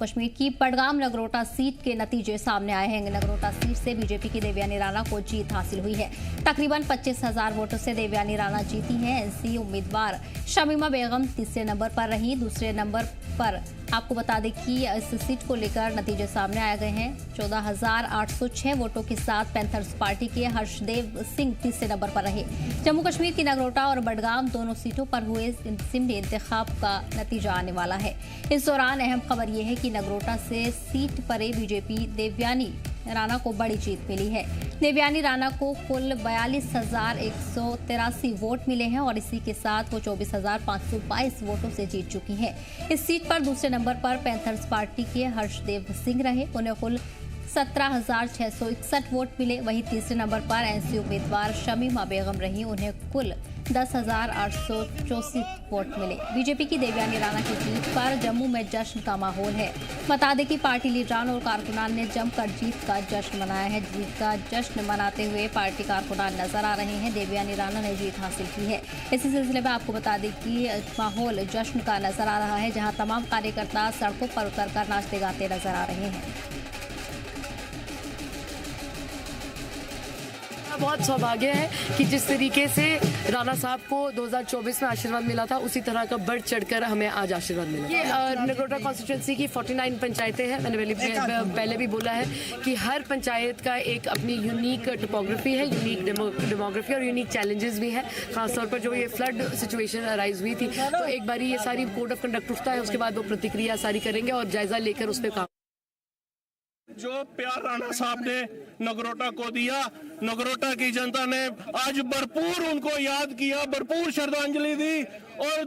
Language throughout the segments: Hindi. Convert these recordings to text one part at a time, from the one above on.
कश्मीर की बडगाम नगरोटा सीट के नतीजे सामने आए हैं। नगरोटा सीट से बीजेपी की देवयानी राणा को जीत हासिल हुई है। तकरीबन 25,000 वोटों से देवयानी राणा जीती हैं। एनसी उम्मीदवार शमीमा बेगम तीसरे नंबर पर रही। दूसरे नंबर पर आपको बता दें कि इस सीट को लेकर नतीजे सामने आए गए हैं। 14,806 वोटों के साथ पैंथर्स पार्टी के हर्षदेव सिंह तीसरे नंबर पर रहे। जम्मू कश्मीर की नगरोटा और बडगाम दोनों सीटों पर हुए सिमरी इंतखाब का नतीजा आने वाला है। इस दौरान अहम खबर यह है कि नगरोटा से सीट पर बीजेपी देवयानी राणा को बड़ी जीत मिली है। देवयानी राणा को कुल 42,183 वोट मिले हैं और इसी के साथ वो 24,522 वोटों से जीत चुकी हैं। इस सीट पर दूसरे नंबर पर पैंथर्स पार्टी के हर्षदेव सिंह रहे। उन्हें कुल 17,661 वोट मिले। वहीं तीसरे नंबर पर एनसी उम्मीदवार शमीमा बेगम रही। उन्हें कुल 10,864 वोट मिले। बीजेपी की देवयानी राणा की जीत पर जम्मू में जश्न का माहौल है। बता दें कि पार्टी लीडरान और कारकुनान ने जमकर जीत का जश्न मनाया है। जीत का जश्न मनाते हुए पार्टी कारकुनान नजर आ रहे हैं। देवयानी राणा ने जीत हासिल की है। इसी सिलसिले में आपको बता दें कि माहौल जश्न का नजर आ रहा है, जहां तमाम कार्यकर्ता सड़कों पर उतरकर नाचते गाते नजर आ रहे हैं। बहुत सौभाग्य है कि जिस तरीके से राणा साहब को 2024 में आशीर्वाद मिला था, उसी तरह का बढ़ चढ़कर हमें आज आशीर्वाद मिला। ये नगरोटा कॉन्स्टिट्यूंसी की 49 पंचायतें हैं। मैंने पहले भी बोला है कि हर पंचायत का एक अपनी यूनिक टोपोग्राफी है, यूनिक डेमोग्राफी और यूनिक चैलेंजेस भी है। खासतौर पर जो ये फ्लड सिचुएशन अराइज हुई थी, तो एक बारी ये सारी कोड ऑफ कंडक्ट उठता है, उसके बाद वो प्रतिक्रिया सारी करेंगे और जायजा लेकर उस पर काम। जो प्यार राणा साहब ने नगरोटा को दिया, नगरोटा की जनता ने आज भरपूर उनको याद किया, भरपूर श्रद्धांजलि दी और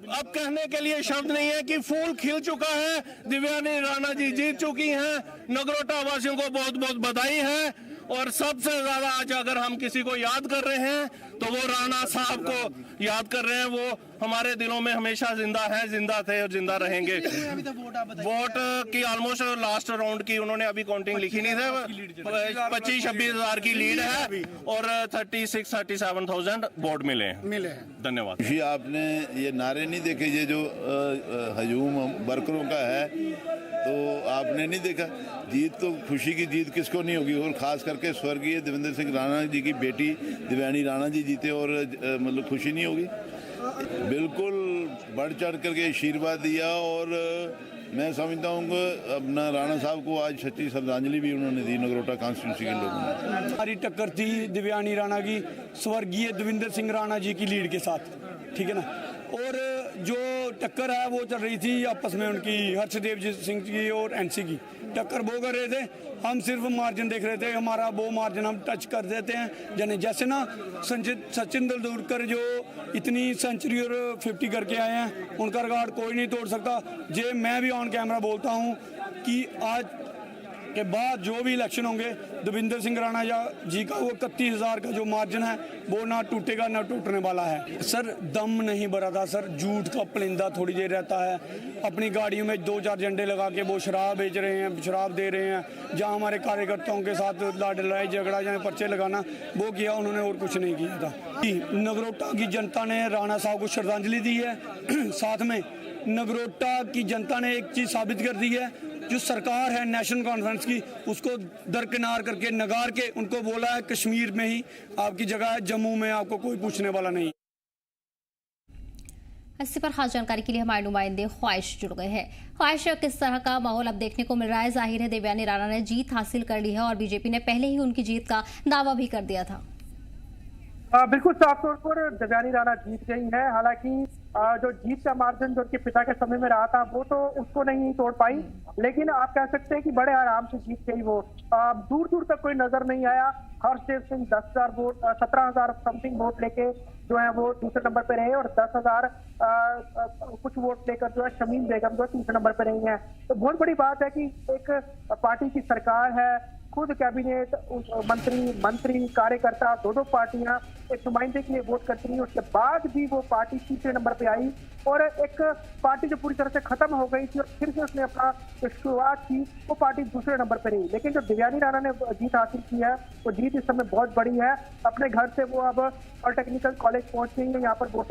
अब कहने के लिए शब्द नहीं है कि फूल खिल चुका है। देवयानी राणा जी जीत चुकी हैं। नगरोटा वासियों को बहुत बहुत बधाई है। और सबसे ज्यादा आज अगर हम किसी को याद कर रहे हैं तो वो राणा साहब को याद कर रहे हैं। वो हमारे दिलों में हमेशा जिंदा है, जिंदा थे और जिंदा रहेंगे। वोट की ऑलमोस्ट लास्ट राउंड की उन्होंने अभी काउंटिंग लिखी नहीं थी, 25-26 हजार की लीड है और 36-37,000 वोट मिले हैं। धन्यवाद जी। आपने ये नारे नहीं देखे, ये जो हजूम वर्करों का है, तो आपने नहीं देखा। जीत तो खुशी की जीत किसको नहीं होगी, और खास करके स्वर्गीय देवेंद्र सिंह राणा जी की बेटी देवयानी राणा जी जीते और मतलब खुशी नहीं होगी। बिल्कुल बढ़ चढ़ करके आशीर्वाद दिया और मैं समझता हूँ कि अपना राणा साहब को आज सच्ची श्रद्धांजलि भी उन्होंने दी नगरोटा कॉन्स्टिट्यूंसी के लोगों ने। हमारी टक्कर थी देवयानी राणा की स्वर्गीय देवेंद्र सिंह राणा जी की लीड के साथ, ठीक है ना। और जो टक्कर है वो चल रही थी आपस में उनकी हर्षदेव सिंह की और एनसी की टक्कर वो कर रहे थे। हम सिर्फ मार्जिन देख रहे थे, हमारा वो मार्जिन हम टच कर देते हैं। जैसे ना सचिन तेंदुलकर जो इतनी सेंचुरी और 50 करके आए हैं, उनका रिकॉर्ड कोई नहीं तोड़ सकता। जे मैं भी ऑन कैमरा बोलता हूँ कि आज के बाद जो भी इलेक्शन होंगे, देवेंद्र सिंह राणा जी का वो 31,000 का जो मार्जिन है वो ना टूटेगा ना टूटने वाला है। सर दम नहीं भरा था सर, झूठ का पलिंदा थोड़ी देर रहता है। अपनी गाड़ियों में 2-4 झंडे लगा के वो शराब बेच रहे हैं, शराब दे रहे हैं। जहाँ हमारे कार्यकर्ताओं के साथ लड़ाई झगड़ा या पर्चे लगाना वो किया उन्होंने, और कुछ नहीं किया था। नगरोटा की जनता ने राणा साहब को श्रद्धांजलि दी है। साथ में नगरोटा की जनता ने एक चीज़ साबित कर दी है, जो सरकार है नेशनल कॉन्फ्रेंस की, उसको दरकिनार करके नगार के उनको बोला है कश्मीर में ही आपकी जगह है, जम्मू में आपको कोई पूछने वाला नहीं। इसी पर खास जानकारी के लिए हमारे नुमाइंदे ख्वाहिश जुड़ गए हैं। ख्वाहिश किस तरह का माहौल अब देखने को मिल रहा है? जाहिर है देवयानी राणा ने जीत हासिल कर ली है और बीजेपी ने पहले ही उनकी जीत का दावा भी कर दिया था। बिल्कुल साफ तौर पर देवयानी राणा जीत गई है। हालांकि जो जीत का मार्जिन जो उनके पिता के समय में रहा था वो तो उसको नहीं तोड़ पाई, लेकिन आप कह सकते हैं कि बड़े आराम से जीत गई वो। दूर दूर तक कोई नजर नहीं आया। Harshdev Singh 10,000 vote 17,000 something vote लेके जो है वो दूसरे नंबर पे रहे और 10,000 कुछ वोट लेकर जो है शमीम बेगम जो तीसरे नंबर पे रही हैं। तो बहुत बड़ी बात है कि एक पार्टी की सरकार है, खुद कैबिनेट मंत्री कार्यकर्ता दोनों पार्टियां एक नुमाइंदे के लिए वोट करती रही, उसके बाद भी वो पार्टी तीसरे नंबर पे आई और एक पार्टी जो पूरी तरह से खत्म हो गई थी और फिर से उसने अपना जो शुरुआत की वो पार्टी दूसरे नंबर पे रही। लेकिन जो देवयानी राणा ने जीत हासिल की है वो जीत इस समय बहुत बड़ी है। अपने घर से वो अब पॉलिटेक्निकल कॉलेज पहुंच गई है। यहाँ पर वोट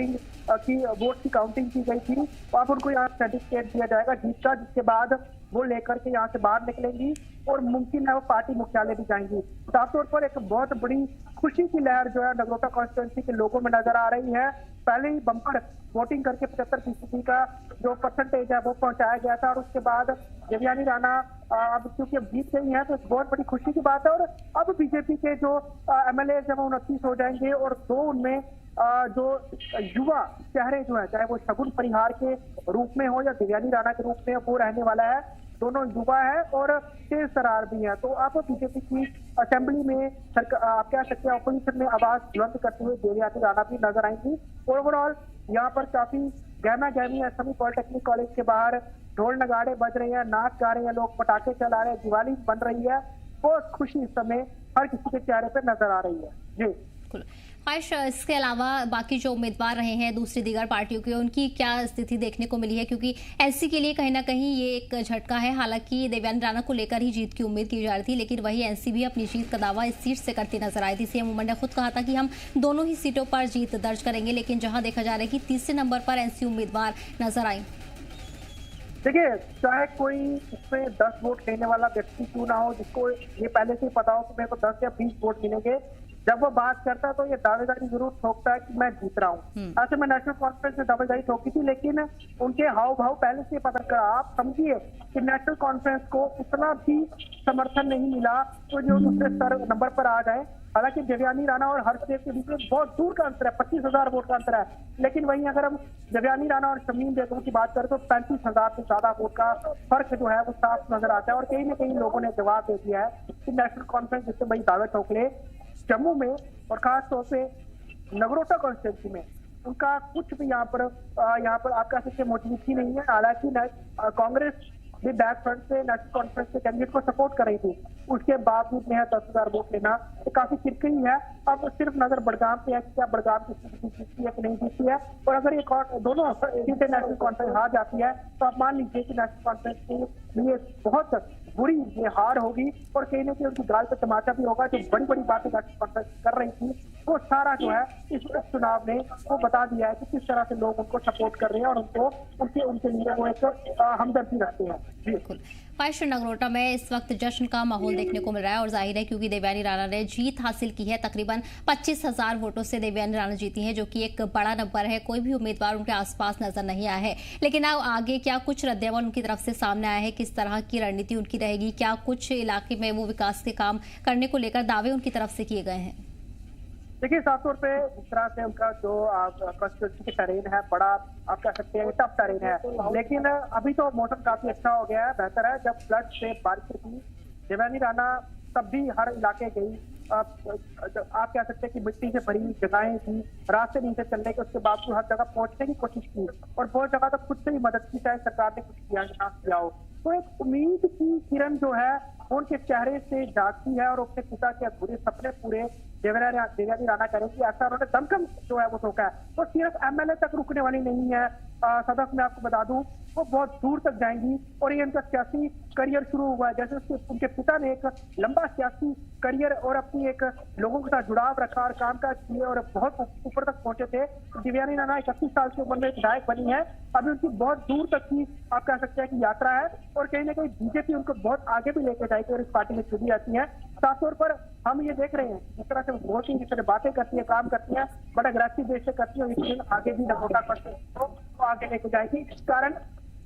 की काउंटिंग की गई थी, तो अब उनको यहाँ सर्टिफिकेट दिया जाएगा जीत का, जिसके बाद वो लेकर के यहाँ से बाहर निकलेंगी और मुमकिन है वो पार्टी मुख्यालय भी जाएंगी। साफ तौर पर एक बहुत बड़ी खुशी की लहर जो है नगरोटा कॉन्स्टिट्यूंसी के लोगों में नजर आ रही है। पहले ही बम्पर वोटिंग करके 75% का जो परसेंटेज है वो पहुंचाया गया था और उसके बाद देवयानी राणा अब क्योंकि अब जीत गई है तो बहुत बड़ी खुशी की बात है। और अब बीजेपी के जो MLA है वो 29 हो जाएंगे और 2 उनमें जो युवा चेहरे जो है, चाहे वो शगुन परिहार के रूप में हो या देवयानी राणा के रूप में, वो रहने वाला है। दोनों युवा है और तेज तरार भी है। तो आप बीजेपी की असेंबली में आप कह सकते हैं ऑपोजिशन में आवाज बुलंद करते हुए देवयानी राणा भी नजर आएंगी। ओवरऑल यहाँ पर काफी गहमा गहमी है। सभी पॉलिटेक्निक कॉलेज के बाहर ढोल नगाड़े बज रहे हैं, नाच गा रहे हैं लोग, पटाखे चला रहे हैं, दिवाली बन रही है। बहुत खुशी इस समय हर किसी के चेहरे पर नजर आ रही है। जी ख्वाहिश, इसके अलावा बाकी जो उम्मीदवार रहे हैं दूसरी दीगर पार्टियों के, उनकी क्या स्थिति देखने को मिली है? क्योंकि एनसी के लिए कहीं ना कहीं ये एक झटका है। हालांकि देवयानी राणा को लेकर ही जीत की उम्मीद की जा रही थी, लेकिन वही एनसी भी अपनी जीत का दावा इस सीट से करती नजर आई थी। सीएम उमर ने खुद कहा था कि हम दोनों ही सीटों पर जीत दर्ज करेंगे, लेकिन जहां देखा जा रहा है कि तीसरे नंबर पर एनसी उम्मीदवार नजर आई। देखिए, चाहे कोई इसमें 10 वोट लेने वाला व्यक्ति क्यों ना हो, जिसको ये पहले से पता हो कि मेरे को 10 या 20 वोट मिलेंगे, जब वो बात करता है तो ये दावेदारी जरूर ठोकता है कि मैं जीत रहा हूँ। ऐसे में नेशनल कॉन्फ्रेंस में दावेदारी ठोकी थी, लेकिन उनके हाव भाव पहले से पता करा। आप समझिए कि नेशनल कॉन्फ्रेंस को उतना भी समर्थन नहीं मिला तो जो दूसरे नंबर पर आ जाए। हालांकि देवयानी राणा और हर्षदेव के बीच में बहुत दूर का अंतर है, 25,000 वोट का अंतर है। लेकिन वहीं अगर हम देवयानी राणा और शमीम बेगम की बात करें तो 35,000 से ज्यादा वोट का फर्क जो है वो साफ नजर आता है। और कहीं ना कहीं लोगों ने जवाब दे दिया है कि नेशनल कॉन्फ्रेंस जिससे बड़ी दावे ठोक ले जम्मू में और खास तौर पे नगरोटा कॉन्स्टिट्यूंसी में उनका कुछ भी यहाँ पर आप कह सकते मौजूदगी नहीं है। हालांकि कांग्रेस भी बैक फ्रंट से नेशनल कॉन्फ्रेंस के कैंडिडेट को सपोर्ट कर रही थी, उसके बावजूद में 10,000 वोट लेना तो काफी चिरकई है। अब सिर्फ नजर बड़गाम पे है कि क्या बड़गाम की स्थिति जीतती है कि नहीं जीतती है। और अगर ये दोनों सीटें नेशनल कॉन्फ्रेंस हार जाती है तो आप मान लीजिए कि नेशनल कॉन्फ्रेंस के लिए बहुत बुरी ये हार होगी और कहीं ना कहीं उनकी गाल पे तमाचा भी होगा। जो बड़ी बड़ी बातें नेशनल कॉन्फ्रेंस कर रही थी वो सारा जो है इस चुनाव ने वो बता दिया है कि किस तरह से लोग उनको सपोर्ट कर रहे हैं और उनके लिए वो एक हमदर्दी रखते हैं। बिल्कुल। ख्वाहिश, नगरोटा में इस वक्त जश्न का माहौल देखने को मिल रहा है और जाहिर है क्योंकि देवयानी राणा ने जीत हासिल की है। तकरीबन 25,000 वोटों से देवयानी राणा जीती है, जो कि एक बड़ा नंबर है। कोई भी उम्मीदवार उनके आसपास नजर नहीं आया है। लेकिन अब आगे क्या कुछ रद्देअमल उनकी तरफ से सामने आया है? किस तरह की रणनीति उनकी रहेगी? क्या कुछ इलाके में वो विकास के काम करने को लेकर दावे उनकी तरफ से किए गए हैं? देखिए, साफ तौर पे इस तरह से उनका जो कॉन्स्टिट्यूंसी की टरेन है बड़ा आप कह सकते हैं टफ टरेन है। लेकिन अभी तो मौसम काफी अच्छा हो गया है, बेहतर है। जब फ्लड से बारिश थी देवयानी राणा तब भी हर इलाके गई। आप कह सकते हैं कि मिट्टी से भरी जगहें थी, रास्ते नहीं थे चलने के, उसके बावजूद हर जगह पहुंचने की कोशिश की और बहुत जगह तो खुद से ही मदद की, चाहे सरकार ने कुछ किया ना किया हो। तो एक उम्मीद की किरण जो है उनके चेहरे से जागती है और अपने पिता के अधूरे सपने पूरे देवयानी राणा करेगी, ऐसा उन्होंने दमखम जो है वो सोचा है। तो सिर्फ MLA तक रुकने वाली नहीं है। सदस्य में आपको बता दूं वो बहुत दूर तक जाएंगी और ये उनका सियासी करियर शुरू हुआ है। जैसे उनके पिता ने एक लंबा सियासी करियर और अपनी एक लोगों के साथ जुड़ाव रखा और कामकाज किए और बहुत ऊपर तक पहुंचे थे। देवयानी राणा 31 साल की उम्र में विधायक बनी है। अभी उनकी बहुत दूर तक की आप कह सकते हैं कि यात्रा है और कहीं ना कहीं बीजेपी उनको बहुत आगे भी लेके जाएगी और इस पार्टी में चुनी जाती है। साफ तौर पर हम ये देख रहे हैं जिस तरह से बहुत ही जिस तरह बातें करती है, काम करती है, बड़ा अग्रेसिव देश से करती है, इसलिए आगे भी नगरोटा को आगे लेके जाएगी। इस कारण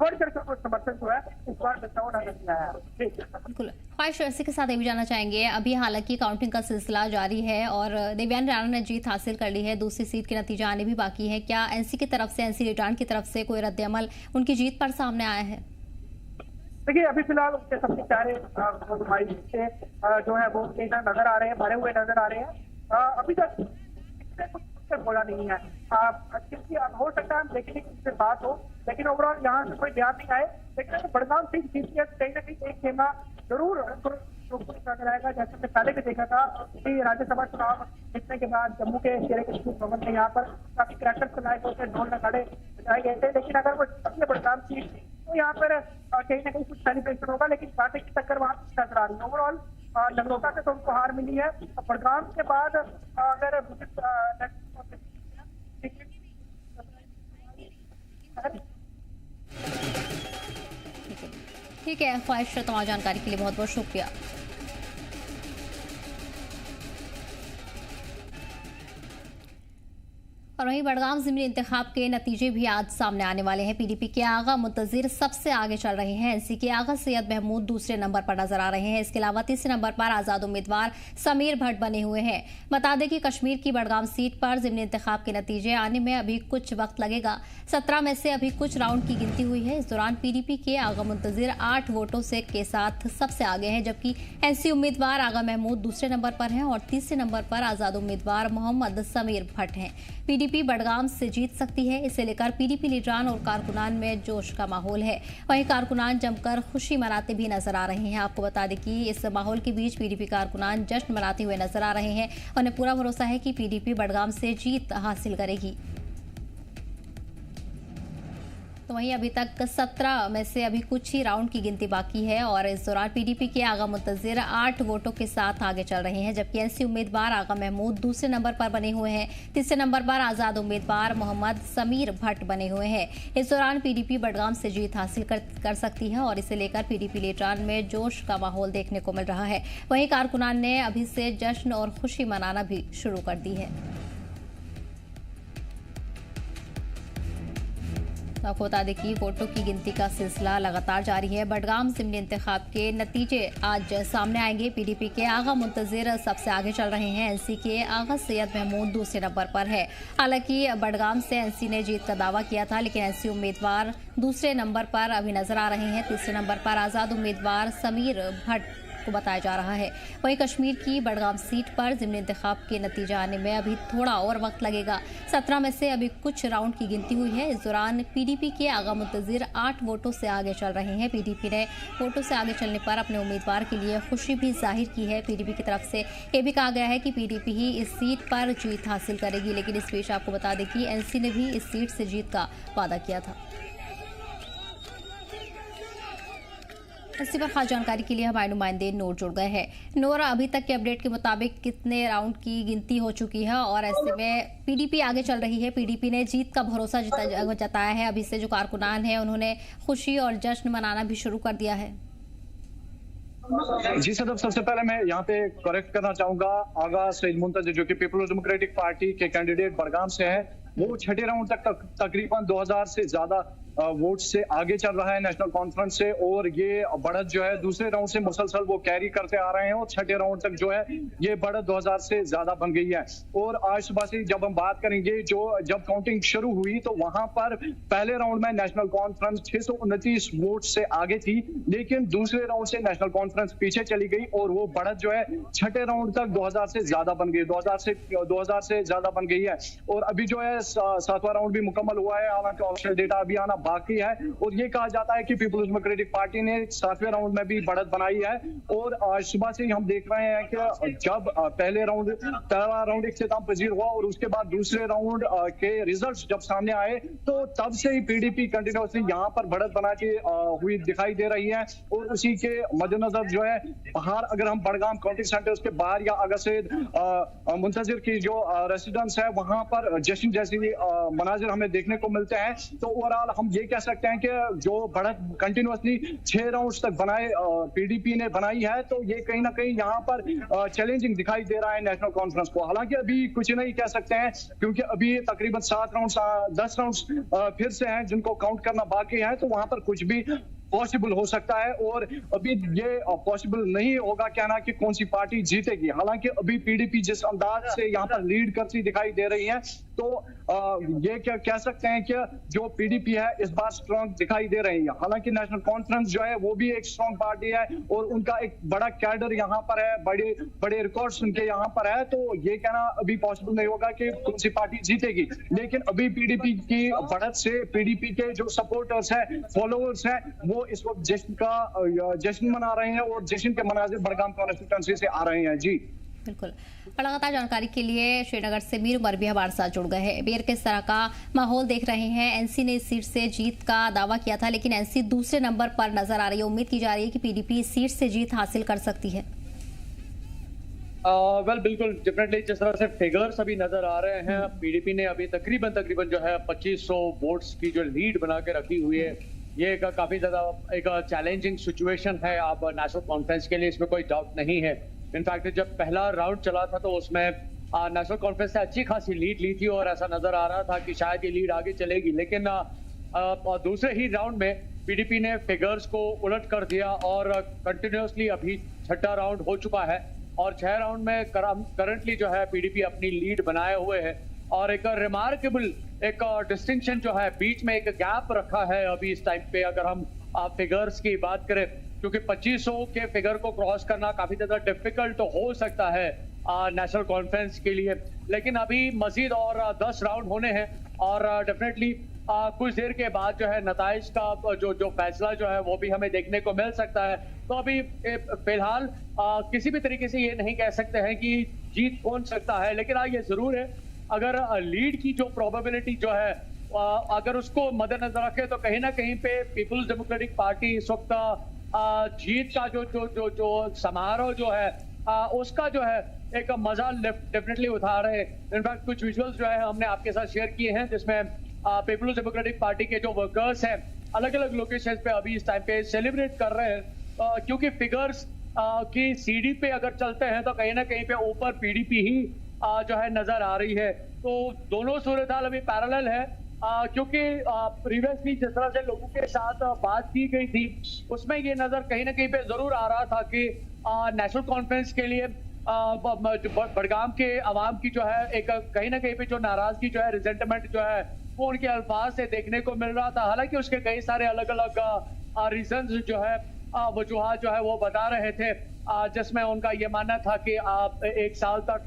बढ़ चढ़कर समर्थन जो है इस बार बचाव नजर आया है। बिल्कुल। ख्वाहिश, इसी के साथ ये भी जानना चाहेंगे, अभी हालांकि काउंटिंग का सिलसिला जारी है और देवयानी राणा ने जीत हासिल कर ली है, दूसरी सीट के नतीजे आने भी बाकी है। क्या एनसी की तरफ से, एनसी रिटर्न की तरफ से कोई रद्देअमल उनकी जीत पर सामने आया है? देखिए, अभी फिलहाल उनके सबसे सारे से जो है वो नजर आ रहे हैं, भरे हुए नजर आ रहे हैं। अभी तक कुछ बोला नहीं है क्योंकि हो सकता है हम देखेंगे कि इससे बात हो, लेकिन ओवरऑल यहाँ से कोई बयान नहीं आए। लेकिन बड़गाम सीट जीती है कहीं ना कहीं एक खेमा जरूर नजर आएगा। जैसे हमने पहले भी देखा था कि राज्यसभा चुनाव जीतने के बाद जम्मू के शेरे के भवन में यहाँ पर काफी क्रैकर्स चलाए गए थे, ढोल नगाड़े बजाए गए थे। लेकिन अगर वो अपने बड़गाम सीट तो यहाँ पर कहीं ना कहीं कुछ सेलिब्रेशन होगा, लेकिन कांटे की टक्कर वहां नजर आ रही है। ओवरऑल नगरोटा से तो उनको हार मिली है। बड़गाम के बाद अगर ठीक है ख्वाहिश, तमाम जानकारी के लिए बहुत बहुत शुक्रिया। और वहीं बड़गाम ज़िमनी इंतखाब के नतीजे भी आज सामने आने वाले हैं। पीडीपी के आगा मुंतजिर सबसे आगे चल रहे हैं। एनसी के आगा सैयद महमूद दूसरे नंबर पर नजर आ रहे हैं। इसके अलावा तीसरे नंबर पर आजाद उम्मीदवार समीर भट्ट बने हुए हैं। बता दें कि कश्मीर की बड़गाम सीट पर ज़िमनी इंतखाब के नतीजे आने में अभी कुछ वक्त लगेगा। 17 में से अभी कुछ राउंड की गिनती हुई है। इस दौरान पीडीपी के आगा मुंतजिर 8 वोटों के साथ सबसे आगे हैं, जबकि एनसी उम्मीदवार आगा महमूद दूसरे नंबर पर हैं और तीसरे नंबर पर आजाद उम्मीदवार मोहम्मद समीर भट्ट हैं। पीडीपी बड़गाम से जीत सकती है, इसे लेकर पीडीपी लीडरान और कारकुनान में जोश का माहौल है। वहीं कारकुनान जमकर खुशी मनाते भी नजर आ रहे हैं। आपको बता दें कि इस माहौल के बीच पीडीपी कारकुनान जश्न मनाते हुए नजर आ रहे हैं। उन्हें पूरा भरोसा है कि पीडीपी बड़गाम से जीत हासिल करेगी। तो वहीं अभी तक 17 में से अभी कुछ ही राउंड की गिनती बाकी है और इस दौरान पीडीपी के आगा मुंतजिर 8 वोटों के साथ आगे चल रहे हैं, जबकि एनसी उम्मीदवार आगा महमूद दूसरे नंबर पर बने हुए हैं। तीसरे नंबर पर आजाद उम्मीदवार मोहम्मद समीर भट्ट बने हुए हैं। इस दौरान पीडीपी बड़गाम से जीत हासिल कर सकती है और इसे लेकर पीडीपी लीडरान में जोश का माहौल देखने को मिल रहा है। वहीं कारकुनान ने अभी से जश्न और खुशी मनाना भी शुरू कर दी है। तो आपको बता दें कि वोटों की गिनती का सिलसिला लगातार जारी है। बड़गाम ज़िमनी इंतखाब के नतीजे आज सामने आएंगे। पीडीपी के आगा मुंतजिर सबसे आगे चल रहे हैं। एनसी के आगा सैयद महमूद दूसरे नंबर पर है। हालांकि बड़गाम से एनसी ने जीत का दावा किया था, लेकिन एनसी उम्मीदवार दूसरे नंबर पर अभी नजर आ रहे हैं। तीसरे नंबर पर आजाद उम्मीदवार समीर भट्ट को बताया जा रहा है। वहीं कश्मीर की बड़गाम सीट पर ज़िमनी इंतखाब के नतीजे आने में अभी थोड़ा और वक्त लगेगा। 17 में से अभी कुछ राउंड की गिनती हुई है। इस दौरान पीडीपी के आगा मुंतजिर 8 वोटों से आगे चल रहे हैं। पीडीपी ने वोटों से आगे चलने पर अपने उम्मीदवार के लिए खुशी भी जाहिर की है। पीडीपी की तरफ से ये भी कहा गया है कि पीडीपी ही इस सीट पर जीत हासिल करेगी, लेकिन इस बीच आपको बता दें कि एनसी ने भी इस सीट से जीत का वादा किया था। इसी पर खास जानकारी के लिए हमारे नुमाइंदे नूर जुड़ गए हैं। नूर, अभी तक के अपडेट के मुताबिक कितने राउंड की गिनती हो चुकी है और ऐसे में पीडीपी आगे चल रही है? पीडीपी ने जीत का भरोसा जताया है। अभी से जो कारकुनान है उन्होंने खुशी और जश्न मनाना भी शुरू कर दिया है। जी सदब, सबसे पहले मैं यहाँ पे करेक्ट करना चाहूंगा। आगा सईद मुंतजिर जो कि पीपल्स डेमोक्रेटिक पार्टी के कैंडिडेट बड़गाम से हैं, वो छठे राउंड तक तकरीबन 2000 से ज्यादा वोट से आगे चल रहा है नेशनल कॉन्फ्रेंस से। और ये बढ़त जो है दूसरे राउंड से मुसलसल वो कैरी करते आ रहे हैं और छठे राउंड तक जो है ये बढ़त 2000 से ज्यादा बन गई है। और आज सुबह से जब हम बात करेंगे, जब काउंटिंग शुरू हुई तो वहां पर पहले राउंड में नेशनल कॉन्फ्रेंस 629 वोट से आगे थी, लेकिन दूसरे राउंड से नेशनल कॉन्फ्रेंस पीछे चली गई और वो बढ़त जो है छठे राउंड तक 2000 से ज्यादा बन गई, 2000 से ज्यादा बन गई है। और अभी जो है 7वां राउंड भी मुकम्मल हुआ है, हालांकि ऑफिशियल डेटा अभी आना बाकी है। और ये कहा जाता है कि पीपल्स डेमोक्रेटिक पार्टी ने 7वें राउंड में भी बढ़त बनाई है। और आज सुबह से हम देख रहे हैं कि जब पहला राउंड इख्तिताम पजीर हुआ और उसके बाद दूसरे राउंड के रिजल्ट्स जब सामने आए तो तब से ही पीडीपी कंटिन्यूसली यहाँ पर बढ़त बनाती हुई दिखाई दे रही है। और उसी के मद्देनजर जो है बाहर, अगर हम बड़गाम काउंटिंग सेंटर्स के बाहर या आगा सईद मुंतजिर की जो रेसिडेंस है वहां पर जश्न जैसी मनाजिर हमें देखने को मिलते हैं। तो ओवरऑल हम ये कह सकते हैं कि जो बढ़त कंटिन्यूसली 6 राउंड्स तक पीडीपी ने बनाई है, तो ये कहीं ना कहीं यहाँ पर चैलेंजिंग दिखाई दे रहा है नेशनल कॉन्फ्रेंस को। हालांकि अभी कुछ नहीं कह सकते हैं क्योंकि अभी तकरीबन 10 राउंड्स फिर से हैं जिनको काउंट करना बाकी है, तो वहां पर कुछ भी पॉसिबल हो सकता है। और अभी ये पॉसिबल नहीं होगा कहना कि कौन सी पार्टी जीतेगी। हालांकि अभी पीडीपी जिस अंदाज से यहाँ पर लीड करती दिखाई दे रही है, तो ये क्या कह सकते हैं कि जो पीडीपी है इस बार स्ट्रॉन्ग दिखाई दे रही है। हालांकि नेशनल कॉन्फ्रेंस जो है वो भी एक स्ट्रॉन्ग पार्टी है और उनका एक बड़ा कैडर यहाँ पर है, बड़े रिकॉर्ड्स उनके यहाँ पर है। तो ये कहना अभी पॉसिबल नहीं होगा कि कौन सी पार्टी जीतेगी। लेकिन अभी पीडीपी की बढ़त से पीडीपी के जो सपोर्टर्स है, फॉलोअर्स है, वो इस वक्त जश्न मना रहे हैं और जश्न के मनाजिर बड़गाम कॉन्स्टिट्यूएंसी से आ रहे हैं। जी बिल्कुल। और लगातार जानकारी के लिए श्रीनगर से मीर उमर भी हमारे साथ जुड़ गए हैं। मीर, किस तरह का माहौल देख रहे हैं? एनसी ने इस सीट से जीत का दावा किया था, लेकिन एनसी दूसरे नंबर पर नजर आ रही है। उम्मीद की जा रही है कि पीडीपी इस सीट से जीत हासिल कर सकती है। बिल्कुल डेफिनेटली जिस तरह से फिगर्स अभी नजर आ रहे हैं, पीडीपी ने अभी तकरीबन जो है 2500 वोट्स की जो लीड बना के रखी हुई है ये एक काफी ज्यादा एक चैलेंजिंग सिचुएशन है अब नेशनल कॉन्फ्रेंस के लिए, इसमें कोई डाउट नहीं है। इनफैक्ट जब पहला राउंड चला था तो उसमें नेशनल कॉन्फ्रेंस ने अच्छी खासी लीड ली थी और ऐसा नजर आ रहा था कि शायद ये लीड आगे चलेगी, लेकिन दूसरे ही राउंड में पीडीपी ने फिगर्स को उलट कर दिया और कंटिन्यूसली अभी छठा राउंड हो चुका है और 6 राउंड में करंटली जो है पीडीपी अपनी लीड बनाए हुए है और एक रिमार्केबल एक डिस्टिंक्शन जो है, बीच में एक गैप रखा है अभी इस टाइम पे। अगर हम फिगर्स की बात करें, क्योंकि 2500 के फिगर को क्रॉस करना काफी ज्यादा डिफिकल्ट हो सकता है नेशनल कॉन्फ्रेंस के लिए, लेकिन अभी मजीद और 10 राउंड होने हैं और डेफिनेटली कुछ देर के बाद जो है नताइज का जो फैसला जो है वो भी हमें देखने को मिल सकता है। तो अभी फिलहाल किसी भी तरीके से ये नहीं कह सकते हैं कि जीत कौन सकता है, लेकिन ये जरूर है अगर लीड की जो प्रोबेबिलिटी जो है अगर उसको मद्देनजर रखे तो कहीं ना कहीं पे पीपल्स डेमोक्रेटिक पार्टी इस वक्त जीत का जो समारोह जो है उसका जो है एक मजा डेफिनेटली उठा रहे हैं। इनफैक्ट कुछ विजुअल्स जो है हमने आपके साथ शेयर किए हैं जिसमें पीपल्स डेमोक्रेटिक पार्टी के जो वर्कर्स हैं अलग अलग लोकेशन पे अभी इस टाइम पे सेलिब्रेट कर रहे हैं, क्योंकि फिगर्स की सीडी पे अगर चलते हैं तो कहीं ना कहीं पे ऊपर पीडीपी ही जो है नजर आ रही है। तो दोनों सूरत हाल अभी पैरेलल है, क्योंकि प्रीवियसली जिस तरह से लोगों के साथ बात की गई थी उसमें ये नजर कहीं ना कहीं पे जरूर आ रहा था कि नेशनल कॉन्फ्रेंस के लिए बड़गाम के अवाम की जो है एक कहीं ना कहीं पे जो नाराजगी जो है, रिजेंटमेंट जो है वो उनके अल्फाज से देखने को मिल रहा था। हालांकि उसके कई सारे अलग अलग रीजंस जो है वजूहात जो है वो बता रहे थे, जिसमें उनका ये मानना था कि एक साल तक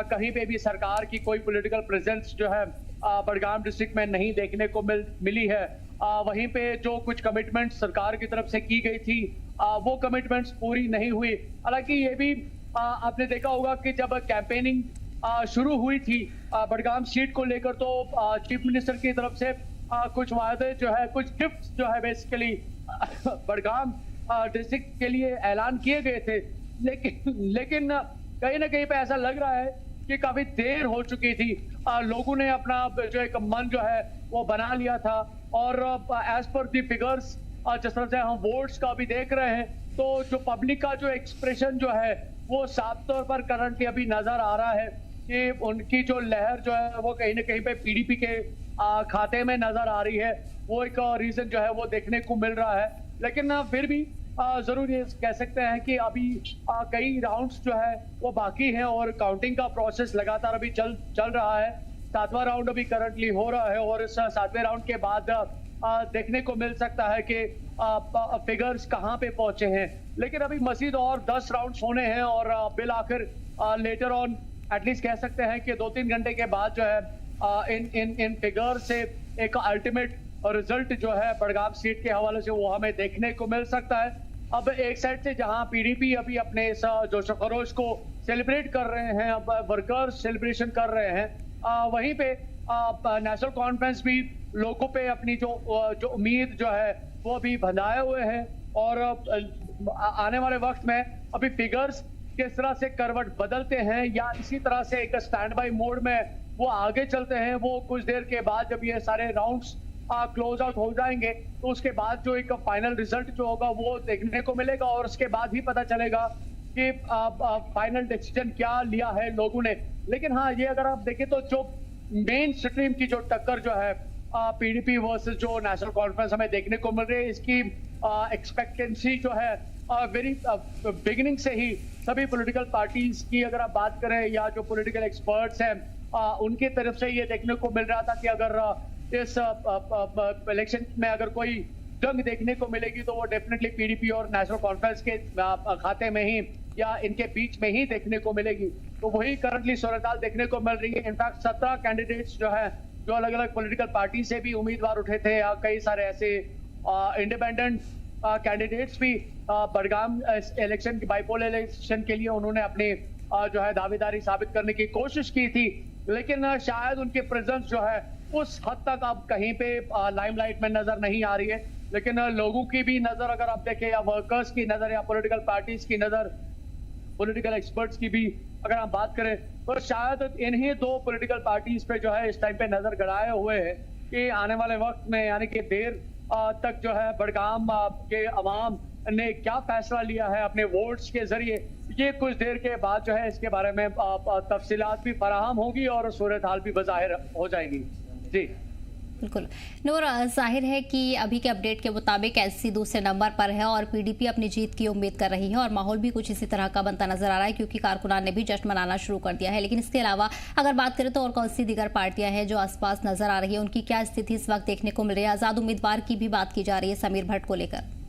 कहीं पे भी सरकार की कोई पॉलिटिकल प्रेजेंस जो है बड़गाम डिस्ट्रिक्ट में नहीं देखने को मिली है। वहीं पे जो कुछ कमिटमेंट्स सरकार की तरफ से की गई थी वो कमिटमेंट्स पूरी नहीं हुई। हालांकि ये भी आपने देखा होगा कि जब कैंपेनिंग शुरू हुई थी बड़गाम सीट को लेकर तो चीफ मिनिस्टर की तरफ से कुछ वादे जो है, कुछ गिफ्ट जो है बेसिकली बड़गाम डिस्ट्रिक्ट के लिए ऐलान किए गए थे, लेकिन कहीं ना कहीं पे ऐसा लग रहा है कि काफी देर हो चुकी थी। लोगों ने अपना जो एक मन जो है वो बना लिया था और एज पर दी फिगर्स जिस तरह से हम वोट्स का भी देख रहे हैं तो जो पब्लिक का जो एक्सप्रेशन जो है वो साफ तौर पर करंटली अभी नजर आ रहा है कि उनकी जो लहर जो है वो कहीं ना कहीं पे पीडीपी के खाते में नजर आ रही है। वो एक रीजन जो है वो देखने को मिल रहा है, लेकिन फिर भी जरूर ये कह सकते हैं कि अभी कई राउंड्स जो है वो बाकी हैं और काउंटिंग का प्रोसेस लगातार अभी चल रहा है। 7वां राउंड अभी करंटली हो रहा है और इस 7वें राउंड के बाद देखने को मिल सकता है कि फिगर्स कहां पे पहुंचे हैं। लेकिन अभी मजीद और 10 राउंड्स होने हैं और बिल आखिर लेटर ऑन एटलीस्ट कह सकते हैं कि 2-3 घंटे के बाद जो है इन फिगर से एक अल्टीमेट रिजल्ट जो है बड़गाम सीट के हवाले से वो हमें देखने को मिल सकता है। अब एक साइड से जहां पीडीपी अभी अपने इस जोश खरोश को सेलिब्रेट कर रहे हैं, अब वर्कर्स सेलिब्रेशन कर रहे हैं, वहीं पे नेशनल कॉन्फ्रेंस भी लोगों पे अपनी जो उम्मीद जो है वो अभी बंधाए हुए हैं और आने वाले वक्त में अभी फिगर्स किस तरह से करवट बदलते हैं या इसी तरह से एक स्टैंड बाय मोड में वो आगे चलते हैं, वो कुछ देर के बाद जब ये सारे राउंड्स क्लोज आउट हो जाएंगे तो उसके बाद जो एक फाइनल रिजल्ट जो होगा वो देखने को मिलेगा और उसके बाद ही पता चलेगा कि फाइनल डिसीजन क्या लिया है लोगों ने। लेकिन हाँ, ये अगर आप देखें तो जो मेन स्ट्रीम की जो टक्कर जो है पीडीपी वर्सेस जो नेशनल कॉन्फ्रेंस हमें देखने को मिल रही है, इसकी एक्सपेक्टेंसी जो है वेरी बिगिनिंग से ही सभी पॉलिटिकल पार्टीज की अगर आप बात करें या जो पॉलिटिकल एक्सपर्ट्स हैं उनके तरफ से ये देखने को मिल रहा था कि अगर इस इलेक्शन में अगर कोई जंग देखने को मिलेगी तो वो डेफिनेटली पीडीपी और नेशनल कॉन्फ्रेंस के खाते में ही या इनके बीच में ही देखने को मिलेगी। तो वही करंटली सूरत-हाल देखने को मिल रही है। इनफैक्ट 17 कैंडिडेट्स जो है जो अलग अलग पॉलिटिकल पार्टी से भी उम्मीदवार उठे थे या कई सारे ऐसे इंडिपेंडेंट कैंडिडेट्स भी बड़गाम इलेक्शन की बाइपोल इलेक्शन के लिए उन्होंने अपने जो है दावेदारी साबित करने की कोशिश की थी, लेकिन शायद उनकी प्रेजेंस जो है उस हद तक अब कहीं पे लाइमलाइट में नजर नहीं आ रही है। लेकिन लोगों की भी नजर अगर आप देखें या वर्कर्स की नजर या पॉलिटिकल पार्टीज की नजर, पॉलिटिकल एक्सपर्ट्स की भी अगर हम बात करें तो शायद इन्हीं 2 पॉलिटिकल पार्टीज पे जो है इस टाइम पे नजर गड़ाए हुए हैं कि आने वाले वक्त में यानी कि देर तक जो है बडगाम के अवाम ने क्या फैसला लिया है अपने वोट्स के जरिए, ये कुछ देर के बाद जो है इसके बारे में तफसीलात भी फराहम होगी और सूरत हाल भी बज़ाहिर हो जाएगी। जी बिल्कुल नूर, जाहिर है कि अभी के अपडेट के मुताबिक एनसी दूसरे नंबर पर है और पीडीपी अपनी जीत की उम्मीद कर रही है और माहौल भी कुछ इसी तरह का बनता नजर आ रहा है क्योंकि कारकुनान ने भी जश्न मनाना शुरू कर दिया है। लेकिन इसके अलावा अगर बात करें तो और कौन सी दीगर पार्टियां हैं जो आसपास नजर आ रही है, उनकी क्या स्थिति इस वक्त देखने को मिल रही है? आजाद उम्मीदवार की भी बात की जा रही है समीर भट्ट को लेकर।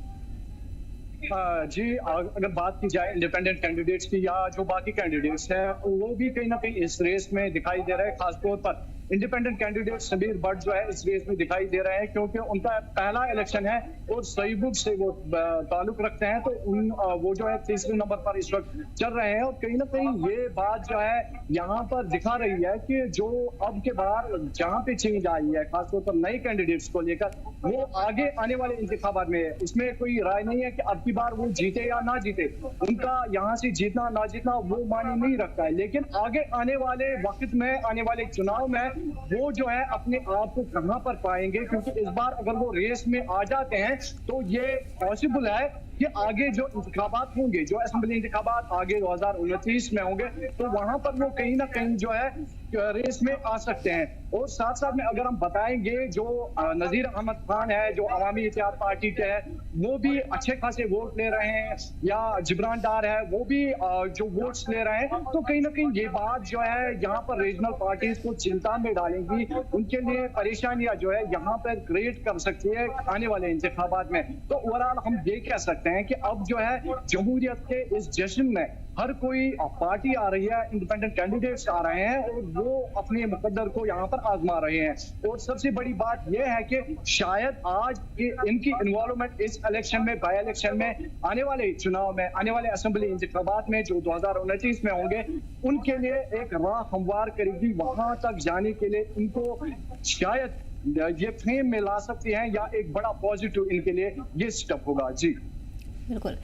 जी, अगर बात की जाए इंडिपेंडेंट कैंडिडेट्स की या जो बाकी कैंडिडेट्स हैं, वो भी कहीं ना कहीं इस रेस में दिखाई दे रहे हैं। खासतौर पर इंडिपेंडेंट कैंडिडेट समीर भट्ट जो है इस रेस में दिखाई दे रहे हैं क्योंकि उनका पहला इलेक्शन है और सहीबुग से वो ताल्लुक रखते हैं, तो वो जो है तीसरे नंबर पर इस वक्त चल रहे हैं। और कहीं ना कहीं ये बात जो है यहाँ पर दिखा रही है कि जो अब के बार जहाँ पे चेंज आई है खासतौर पर नए कैंडिडेट्स को लेकर, वो आगे आने वाले इंतखाबात में है। इसमें कोई राय नहीं है कि अब की बार वो जीते या ना जीते, उनका यहाँ से जीतना ना जीतना वो मायने नहीं रखता है। लेकिन आगे आने वाले वक्त में, आने वाले चुनाव में वो जो है अपने आप को कहां पर पाएंगे, क्योंकि इस बार अगर वो रेस में आ जाते हैं तो ये पॉसिबल है कि आगे जो इंतखाबात होंगे, जो असेंबली इंतखाबात आगे 2029 में होंगे, तो वहां पर वो कहीं ना कहीं जो है रेस में आ सकते हैं। और साथ साथ में अगर हम बताएंगे जो नजीर अहमद खान है जो अवामी इत्तेहाद पार्टी के हैं, वो भी अच्छे खासे वोट ले रहे हैं, या जिब्रान डार है वो भी जो वोट्स ले रहे हैं, तो कहीं ना कहीं ये बात जो है यहाँ पर रीजनल पार्टीज को चिंता में डालेंगी, उनके लिए परेशानियां जो है यहाँ पर क्रिएट कर सकती है आने वाले इंतखाबात में। तो ओवरऑल हम ये कह सकते हैं कि अब जो है जमहूरियत के इस जश्न में हर कोई पार्टी आ रही है, इंडिपेंडेंट कैंडिडेट्स आ रहे हैं और वो अपने मुकद्दर को यहाँ पर आजमा रहे हैं। और सबसे बड़ी बात यह है कि शायद आज इनकी इन्वॉल्वमेंट इस इलेक्शन में, बाई इलेक्शन में, आने वाले चुनाव में, आने वाले असेंबली इंतखाबात में जो 2029 में होंगे, उनके लिए एक राह हमवार करेगी। वहां तक जाने के लिए इनको शायद ये फेम में ला सकती हैं या एक बड़ा पॉजिटिव इनके लिए ये स्टेप होगा। जी बिल्कुल,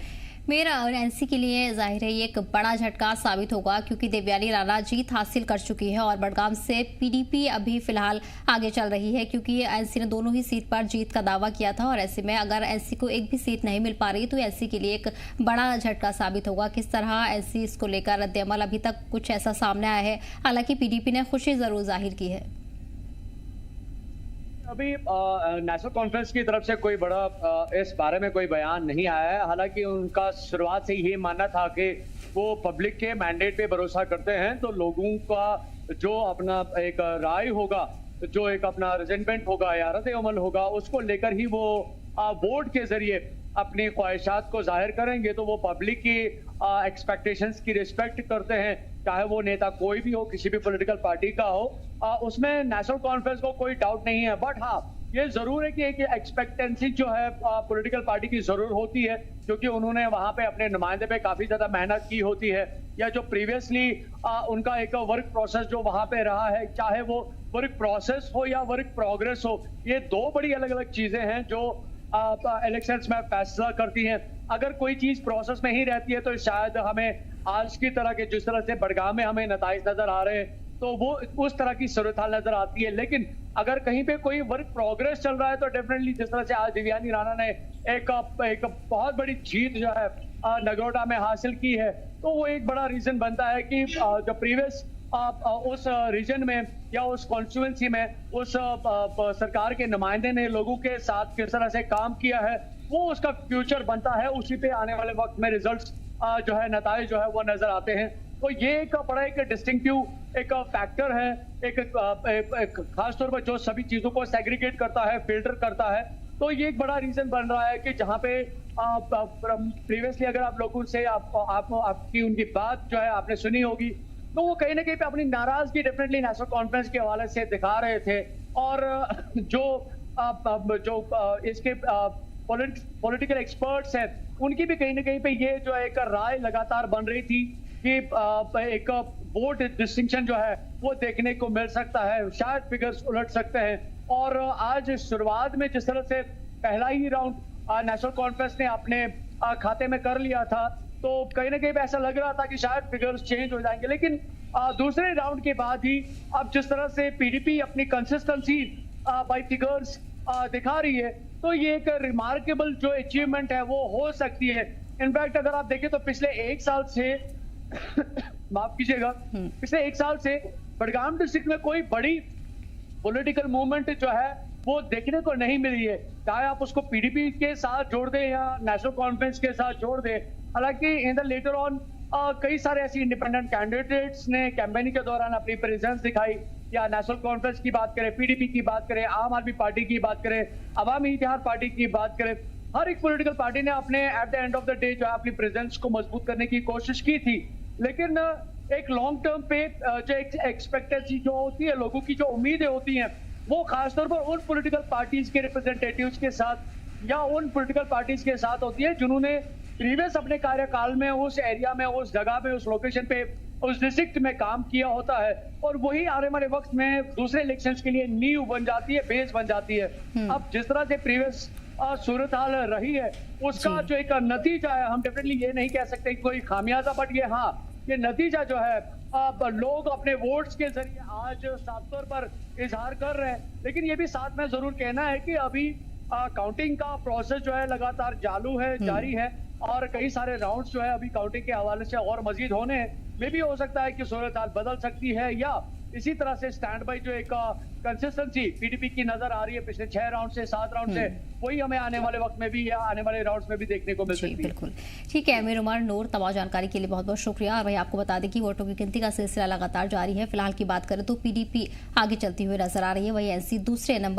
मेरा और एनसी के लिए जाहिर है ये एक बड़ा झटका साबित होगा क्योंकि देवयानी राणा जीत हासिल कर चुकी है और बडगाम से पीडीपी अभी फिलहाल आगे चल रही है क्योंकि एनसी ने दोनों ही सीट पर जीत का दावा किया था और ऐसे में अगर एनसी को एक भी सीट नहीं मिल पा रही तो एनसी के लिए एक बड़ा झटका साबित होगा। किस तरह एनसी इसको लेकर रद्द-ए-अमल, अभी तक कुछ ऐसा सामने आया है? हालांकि पीडीपी ने खुशी जरूर जाहिर की है। अभी नेशनल कॉन्फ्रेंस की तरफ से कोई बड़ा इस बारे में कोई बयान नहीं आया है। हालांकि उनका शुरुआत से ये मानना था कि वो पब्लिक के मैंडेट पे भरोसा करते हैं, तो लोगों का जो अपना एक राय होगा, जो एक अपना रिजेंटमेंट होगा या रद्द-ए-अमल होगा, उसको लेकर ही वो वोट के जरिए अपनी ख्वाहिशात को जाहिर करेंगे। तो वो पब्लिक की एक्सपेक्टेशंस की रिस्पेक्ट करते हैं, चाहे वो नेता कोई भी हो, किसी भी पॉलिटिकल पार्टी का हो। उसमें नेशनल कॉन्फ्रेंस को कोई डाउट नहीं है। बट हाँ, ये जरूर है कि एक एक्सपेक्टेंसी जो है पॉलिटिकल पार्टी की जरूर होती है क्योंकि उन्होंने वहां पे अपने नुमाइंदे पे काफी ज्यादा मेहनत की होती है, या जो प्रीवियसली उनका एक वर्क प्रोसेस जो वहां पे रहा है, चाहे वो वर्क प्रोसेस हो या वर्क प्रोग्रेस हो, ये दो बड़ी अलग अलग चीजें हैं जो इलेक्शंस में फैसला करती हैं। अगर कोई चीज प्रोसेस में ही रहती है तो शायद हमें आज की तरह के जिस तरह से बडगाम में हमें नताइज नजर आ रहे हैं तो वो उस तरह की सूरत हाल नजर आती है। लेकिन अगर कहीं पे कोई वर्क प्रोग्रेस चल रहा है तो डेफिनेटली जिस तरह से आज देवयानी राणा ने एक बहुत बड़ी जीत जो है नगरोटा में हासिल की है, तो वो एक बड़ा रीजन बनता है कि जो प्रीवियस उस रीजन में या उस कॉन्स्टिट्यूएंसी में उस सरकार के नुमाइंदे ने लोगों के साथ किस तरह से काम किया है, वो उसका फ्यूचर बनता है। उसी पे आने वाले वक्त में रिजल्ट्स जो है, नताइज जो है वो नजर आते हैं। तो ये एक बड़ा एक डिस्टिंक्टिव एक फैक्टर है, एक खास तौर पर जो सभी चीजों को सेग्रीगेट करता है, फिल्टर करता है। तो ये एक बड़ा रीजन बन रहा है कि जहाँ पे प्रीवियसली अगर आप लोगों से आपकी उनकी बात जो है आपने सुनी होगी, तो वो कहीं ना कहीं पे अपनी नाराजगी डेफिनेटली नेशनल कॉन्फ्रेंस के हवाले से दिखा रहे थे। और जो इसके पॉलिटिकल एक्सपर्ट्स हैं, उनकी भी कहीं ना कहीं पे ये जो एक राय लगातार बन रही थी कि एक वोट डिस्टिंक्शन जो है वो देखने को मिल सकता है, शायद फिगर्स उलट सकते हैं। और आज शुरुआत में जिस तरह से पहला ही राउंड नेशनल कॉन्फ्रेंस ने अपने खाते में कर लिया था, तो कहीं ना कहीं पे ऐसा लग रहा था कि शायद फिगर्स चेंज हो जाएंगे। लेकिन दूसरे राउंड के बाद ही अब जिस तरह से पीडीपी अपनी कंसिस्टेंसी बाय फिगर्स दिखा रही है, तो ये एक रिमार्केबल जो अचीवमेंट है वो हो सकती है। इनफैक्ट अगर आप देखें तो पिछले एक साल से माफ कीजिएगा, पिछले एक साल से बड़गाम डिस्ट्रिक्ट में कोई बड़ी पॉलिटिकल मूवमेंट जो है वो देखने को नहीं मिली है, चाहे आप उसको पीडीपी के साथ जोड़ दें या नेशनल कॉन्फ्रेंस के साथ जोड़ दें। हालांकि इन द लेटर ऑन कई सारे ऐसे इंडिपेंडेंट कैंडिडेट्स ने कैंपेनिंग के दौरान अपनी प्रेजेंस दिखाई, या नेशनल कॉन्फ्रेंस की बात करें, पीडीपी की बात करें, आम आदमी पार्टी की बात करें, अवामी इत्तेहाद पार्टी की बात करें, हर एक पॉलिटिकल पार्टी ने अपने at the end of the day जो है अपनी प्रेजेंस को मजबूत करने की कोशिश की थी। लेकिन एक लॉन्ग टर्म पे जो एक्सपेक्टेंसी जो होती है, लोगों की जो उम्मीदें होती हैं, वो खासतौर पर उन पॉलिटिकल पार्टीज के रिप्रेजेंटेटिव्स के साथ या उन पॉलिटिकल पार्टीज के साथ होती है जिन्होंने प्रीवियस अपने कार्यकाल में उस एरिया में, उस जगह पे, उस लोकेशन पे, उस डिस्ट्रिक्ट में काम किया होता है, और वही आने वाले वक्त में दूसरे इलेक्शंस के लिए नींव बन जाती है, बेस बन जाती है। अब जिस तरह से प्रीवियस सूरत हाल रही है उसका जो एक नतीजा है, हम डेफिनेटली ये नहीं कह सकते कि कोई खामियाजा, बट ये हाँ, ये नतीजा जो है अब लोग अपने वोट्स के जरिए आज साफ तौर पर इजहार कर रहे हैं। लेकिन ये भी साथ में जरूर कहना है कि अभी काउंटिंग का प्रोसेस जो है लगातार चालू है, जारी है, और कई सारे राउंड्स जो है अभी काउंटिंग के हवाले से और मजीद होने हैं। में भी हो सकता है कि सूरत हाल बदल सकती है, या इसी तरह से स्टैंड बाई जो एक कंसिस्टेंसी पीडीपी की नजर आ रही है पिछले 6 राउंड से 7 राउंड से, वही हमें आने वाले वक्त में भी या आने वाले राउंड्स में भी देखने को मिल सकती है। बिल्कुल ठीक है अमीर उमर नूर, तमाम जानकारी के लिए बहुत बहुत शुक्रिया। और भाई आपको बता दें कि वोटों की गिनती का सिलसिला लगातार जारी है। फिलहाल की बात करें तो पीडीपी आगे चलती हुई नजर आ रही है, वही एनसी दूसरे नंबर